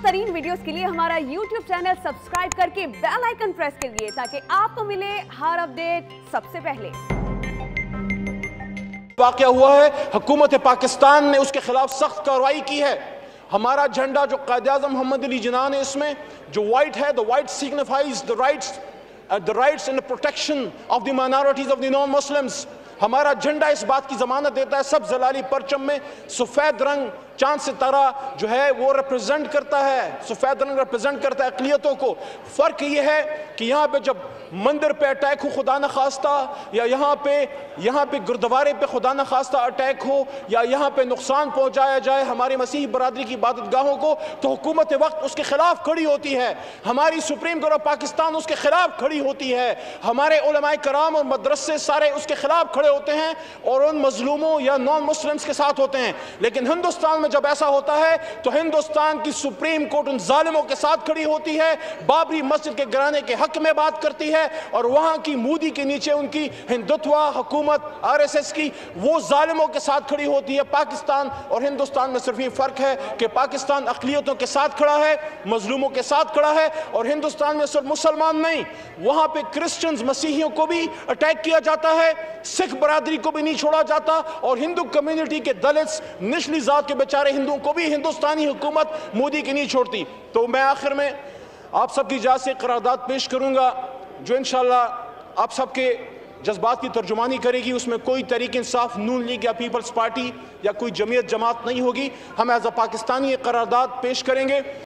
तरीन वीडियोस के लिए हमारा YouTube चैनल सब्सक्राइब करके बेल आइकन प्रेस करिए ताकि आपको मिले हर अपडेट सबसे पहले। वाक़या हुआ है, हुकूमत पाकिस्तान ने उसके खिलाफ सख्त कार्रवाई की है। हमारा झंडा जो कायद-ए-आज़म मोहम्मद अली जिन्ना ने इसमें जो वाइट है, the white signifies the rights and the protection of the minorities of the non Muslims. हमारा झंडा इस बात की जमानत देता है, सब जलाली परचम में सफ़ेद रंग चांद सितारा जो है वो रिप्रेजेंट करता है, सफ़ेद रंग रिप्रेजेंट करता है अक़लियतों को। फ़र्क ये है कि यहाँ पे जब मंदिर पे अटैक हो खुदा न खास्ता, या यहाँ पे गुरुद्वारे पे खुदा न खास्ता अटैक हो, या यहाँ पे नुकसान पहुँचाया जाए हमारी मसीही बरादरी की इबादतगाहों को, तो हुकूमत वक्त उसके ख़िलाफ़ खड़ी होती है। हमारी सुप्रीम कोर्ट ऑफ पाकिस्तान उसके ख़िलाफ़ खड़ी होती है। हमारे उलमाए कराम और मदरसे सारे उसके ख़िलाफ़ खड़े होते हैं और उन मजलूमों या नॉन मुस्लिम्स के साथ होते हैं। लेकिन हिंदुस्तान में जब ऐसा होता है तो हिंदुस्तान की सुप्रीम कोर्ट उन जालिमों के साथ खड़ी होती है, बाबरी मस्जिद के गिराने के हक में बात करती है, और वहां की मोदी के नीचे उनकी हिंदुत्व हुकूमत आरएसएस की वो जालिमों के साथ खड़ी होती है। पाकिस्तान और हिंदुस्तान में सिर्फ ये फर्क है कि पाकिस्तान अक़लियतों के साथ खड़ा है, मजलूमों के साथ खड़ा है, और हिंदुस्तान में सिर्फ मुसलमान नहीं, वहां पे क्रिश्चियंस मसीहियों को भी अटैक किया जाता है, सिख बरादरी को भी नहीं छोड़ा जाता, और हिंदू कम्युनिटी के दलित्स निचली जात के बेचारे हिंदुओं को भी हिंदुस्तानी हुकूमत मोदी की नहीं छोड़ती। तो मैं आखिर में आप सबकी इजाज़त से करारदाद पेश करूंगा जो इंशाअल्लाह आप सबके जज्बात की तर्जुमानी करेगी। उसमें कोई तहरीक इंसाफ, नून लीग या पीपल्स पार्टी या कोई जमीयत जमात नहीं होगी। हम एज अ पाकिस्तानी करारदाद पेश करेंगे।